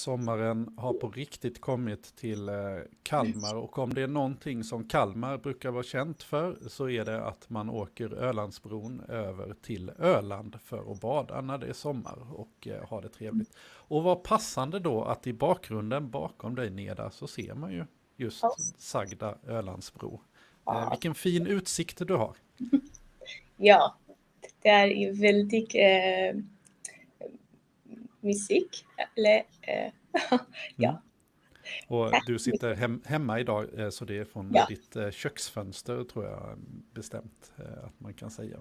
sommaren har på riktigt kommit till Kalmar, och om det är någonting som Kalmar brukar vara känt för så är det att man åker Ölandsbron över till Öland för att bada när det är sommar och ha det trevligt. Och vad passande då att i bakgrunden bakom dig Neda så ser man ju just sagda Ölandsbro. Vilken fin utsikt du har. Ja, det är ju väldigt musik. Eller, ja. Och du sitter hemma idag, så det är från ditt köksfönster tror jag bestämt att man kan säga.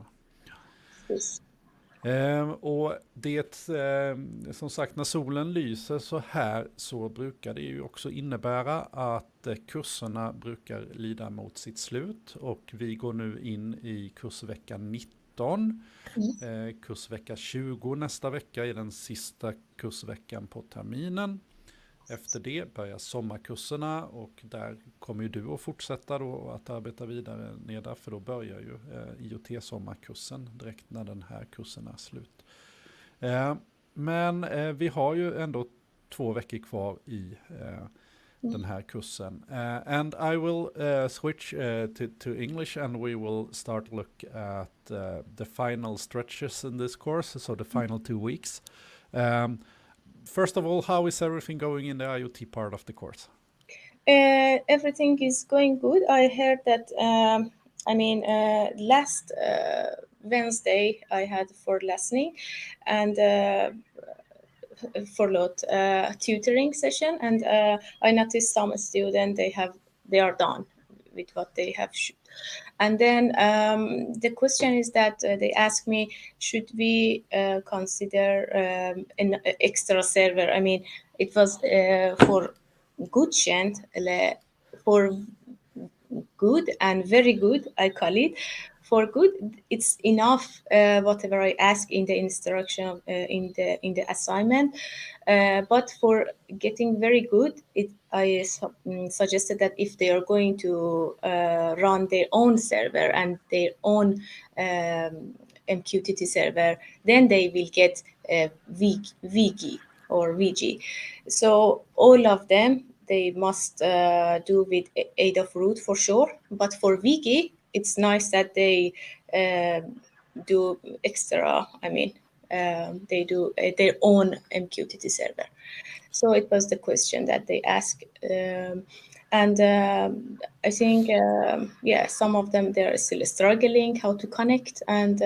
Precis. Och det, som sagt, när solen lyser så här så brukar det ju också innebära att kurserna brukar lida mot sitt slut, och vi går nu in i kursvecka 19. Kursvecka 20 nästa vecka är den sista kursveckan på terminen. Efter det börjar sommarkurserna, och där kommer ju du att fortsätta då att arbeta vidare Neda, för då börjar ju IoT-sommarkursen direkt när den här kursen är slut. Men vi har ju ändå 2 veckor kvar i den här kursen. And I will switch to English, and we will start look at the final stretches in this course, so the final 2 weeks. First of all, how is everything going in the IoT part of the course? Everything is going good. I heard that, last Wednesday I had for listening and tutoring session, and I noticed some students they are done with what they have. And then the question is that they ask me, should we consider an extra server? I mean, it was for godkänt, for good and very good, I call it. For good, it's enough whatever I ask in the instruction in the assignment. But for getting very good, I suggested that if they are going to run their own server and their own MQTT server, then they will get VG or VG. So all of them, they must do with ADOF root for sure. But for VG, it's nice that they do extra, they do their own MQTT server. So it was the question that they asked. And I think, some of them, they're still struggling how to connect, and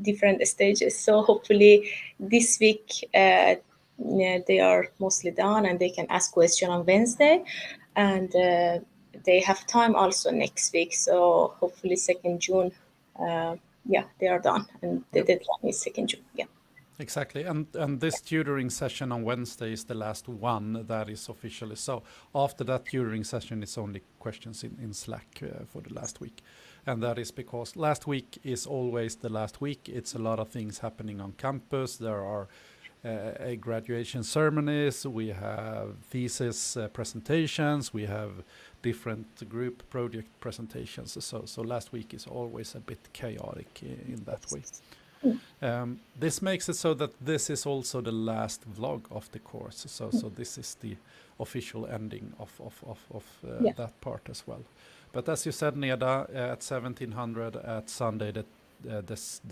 different stages. So hopefully this week they are mostly done and they can ask question on Wednesday, and they have time also next week. So hopefully 2nd June, they are done, and the deadline is 2nd June. Yeah. Exactly, and this tutoring session on Wednesday is the last one that is officially so. After that tutoring session, it's only questions in Slack for the last week. And that is because last week is always the last week. It's a lot of things happening on campus. There are graduation ceremonies, we have thesis presentations, we have different group project presentations. So last week is always a bit chaotic in that way. This makes it so that this is also the last vlog of the course. So this is the official ending of that part as well. But as you said, Neda, at 1700 at Sunday, the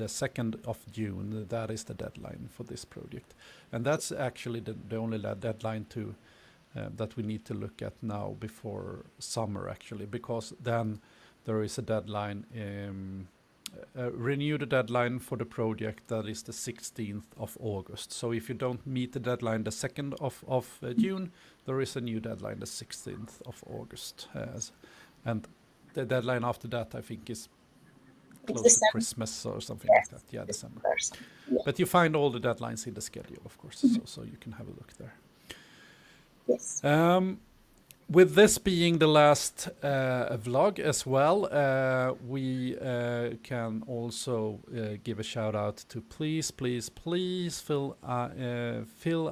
2nd of June, that is the deadline for this project. And that's actually the only deadline that we need to look at now before summer, actually, because then there is a deadline, renew the deadline for the project, that is the 16th of August. So if you don't meet the deadline the 2nd of June, there is a new deadline the 16th of August. And the deadline after that, I think, is close to Christmas or something like that. Yeah, December. Yeah. But you find all the deadlines in the schedule, of course, so you can have a look there. Yes. With this being the last vlog as well, we can also give a shout out to please fill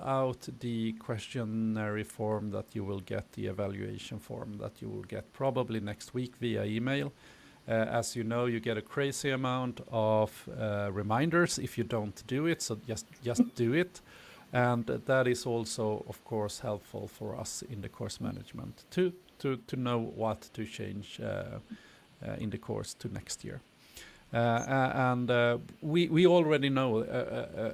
out the questionnaire form that you will get, the evaluation form that you will get probably next week via email. As you know, you get a crazy amount of reminders if you don't do it, so just do it. And that is also, of course, helpful for us in the course management to know what to change in the course to next year. And we already know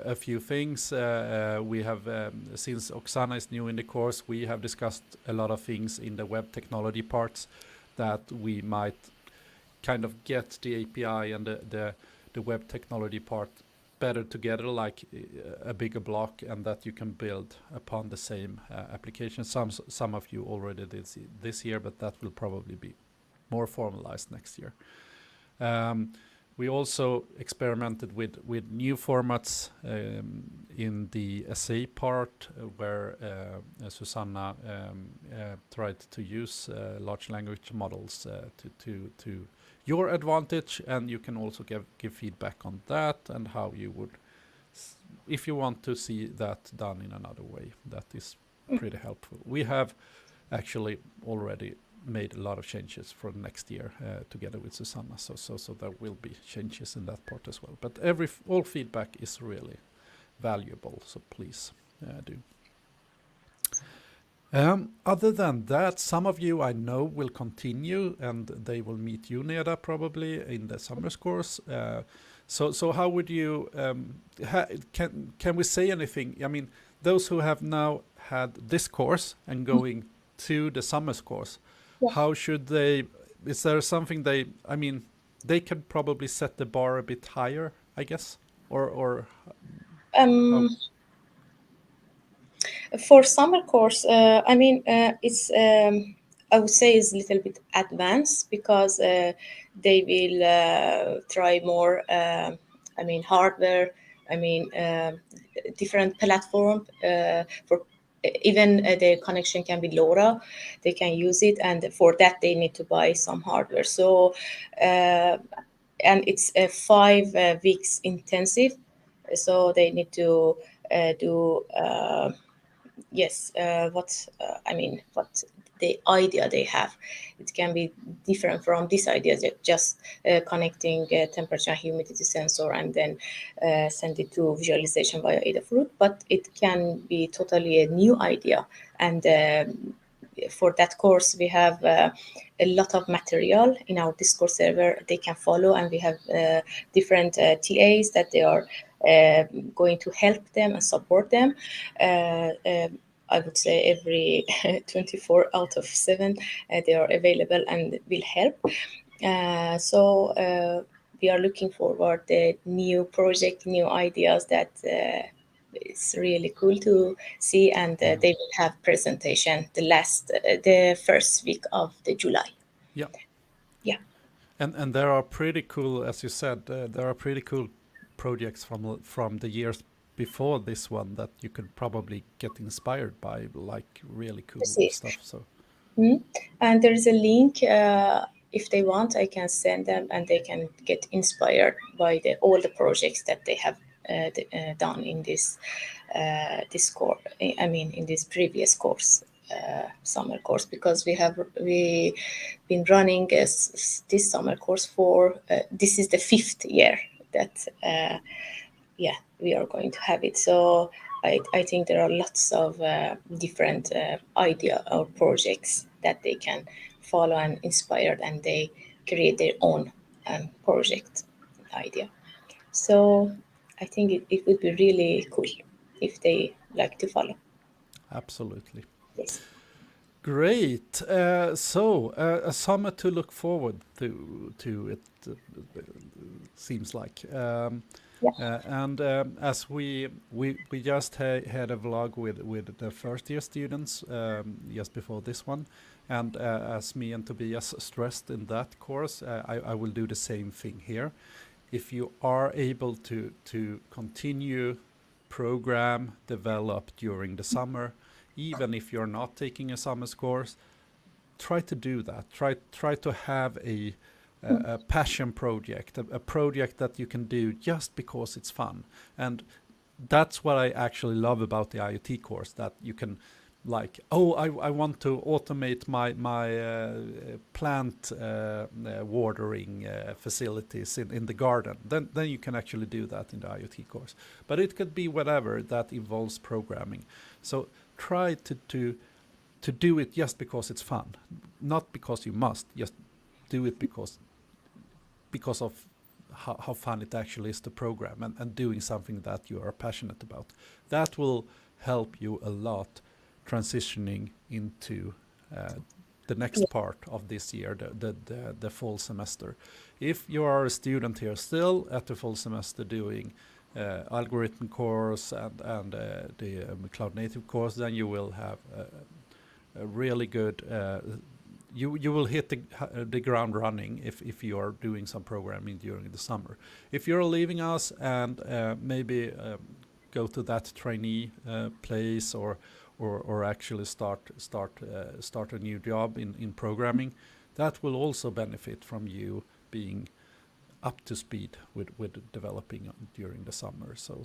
a few things. We have, since Oksana is new in the course, we have discussed a lot of things in the web technology parts that we might kind of get the API and the web technology part better together, like a bigger block, and that you can build upon the same application. Some of you already did this year, but that will probably be more formalized next year. We also experimented with new formats in the essay part, where Susanna tried to use large language models to your advantage, and you can also give feedback on that and how you would, if you want to see that done in another way. That is pretty helpful. We have actually already made a lot of changes for next year together with Susanna, so there will be changes in that part as well. But all feedback is really valuable, so please do. Other than that, some of you I know will continue, and they will meet you, Neda, probably in the summer's course. So how would you, can we say anything? I mean, those who have now had this course and going to the summer's course, how should they, is there something I mean, they can probably set the bar a bit higher, I guess, or For summer course, I mean, it's I would say it's a little bit advanced, because they will try more. I mean, hardware. I mean, different platform for. Even the connection can be LoRa, they can use it, and for that they need to buy some hardware. So, and it's a 5 weeks intensive, so they need to do. What the idea they have, it can be different from this idea that just connecting a temperature and humidity sensor and then send it to visualization via Adafruit, but it can be totally a new idea. And for that course we have a lot of material in our Discord server they can follow, and we have different TAs that they are going to help them and support them. I would say every 24 out of 7 they are available and will help. So we are looking forward the new project, new ideas that it's really cool to see, and they will have presentation the first week of the July. Yeah. Yeah. And there are pretty cool, as you said, there are pretty cool projects from the years before this one that you could probably get inspired by, like really cool stuff. So, and there is a link. If they want, I can send them, and they can get inspired by all the projects that they have done in this course. I mean, in this previous course, summer course, because we been running this summer course for this is the 5th year that we are going to have it. So I think there are lots of different idea or projects that they can follow and inspired, and they create their own project idea. So I think it would be really cool if they like to follow. absolutely. Yes. Great. So a summer to look forward to it seems like. And as we just had a vlog with the first year students just before this one, and as me and Tobias stressed in that course, I will do the same thing here. If you are able to continue program, develop during the summer, even if you're not taking a summer's course, try to do that. Try to have a passion project, a project that you can do just because it's fun. And that's what I actually love about the IoT course, that you can like, oh, I want to automate my plant watering facilities in the garden. Then you can actually do that in the IoT course. But it could be whatever that involves programming. So try to do it just because it's fun, not because you must. Just do it because of how fun it actually is to program, and doing something that you are passionate about. That will help you a lot transitioning into the next part of this year, the fall semester. If you are a student here still at the fall semester doing algorithm course and the cloud native course, then you will have a really good you will hit the ground running if you are doing some programming during the summer. If you're leaving us and maybe go to that trainee place or actually start a new job in programming, that will also benefit from you being up to speed with developing during the summer. So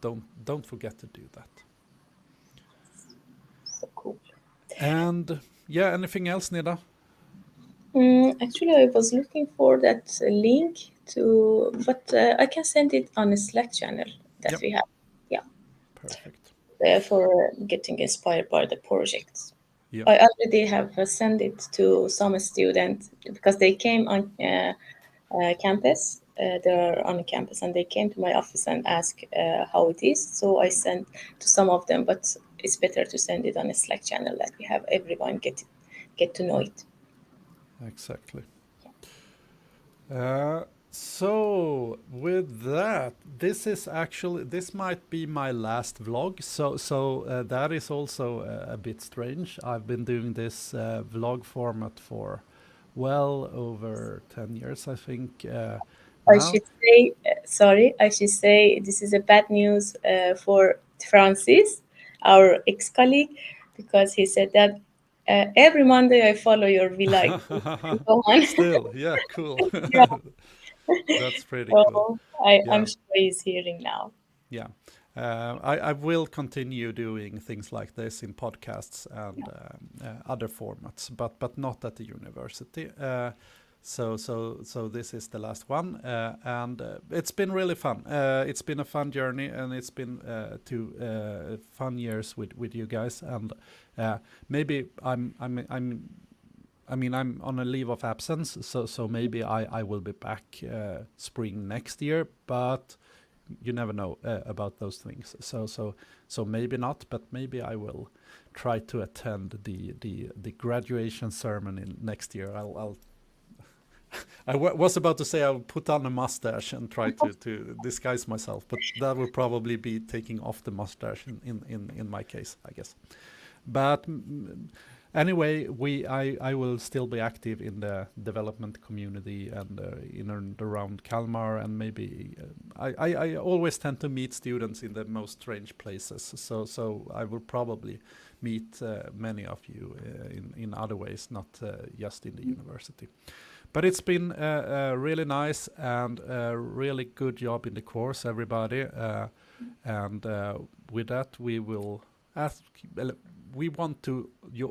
don't forget to do that. So cool. And yeah, anything else, Nida? Actually, I was looking for that link to, but I can send it on a Slack channel that Yep. we have. Yeah, Perfect. for getting inspired by the projects. Yeah. I already have sent it to some students because they came on campus. They're on campus and they came to my office and asked how it is. So I sent to some of them, but it's better to send it on a Slack channel that we have everyone get to know it. Exactly. So with that, this might be my last vlog. So that is also a bit strange. I've been doing this vlog format for well over 10 years, I think. I Now. should say, sorry, I should say this is a bad news for Francis, our ex-colleague, because he said that every Monday I follow your vlog. Go on. Still, yeah, cool. Yeah, That's pretty cool. so I'm Yeah. sure he's hearing now. Yeah. I will continue doing things like this in podcasts and other formats, but not at the university. So this is the last one, and it's been really fun. It's been a fun journey, and it's been 2 fun years with you guys. And maybe I'm on a leave of absence, so maybe I will be back spring next year, but you never know about those things. So maybe not, but maybe I will try to attend the graduation ceremony next year. I was about to say I'll put on a mustache and try to disguise myself, but that will probably be taking off the mustache in my case, I guess. But anyway, I will still be active in the development community and in and around Kalmar, and maybe I always tend to meet students in the most strange places. So I will probably meet many of you in other ways, not just in the university. But it's been really nice and a really good job in the course, everybody. And with that, we will ask. We want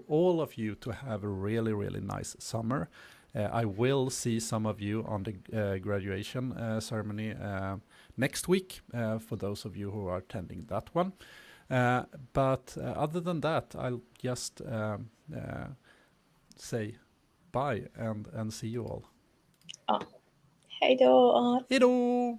all of you to have a really, really nice summer. I will see some of you on the graduation ceremony next week, for those of you who are attending that one. But other than that, I'll just say bye and see you all. Hej då! Hej då!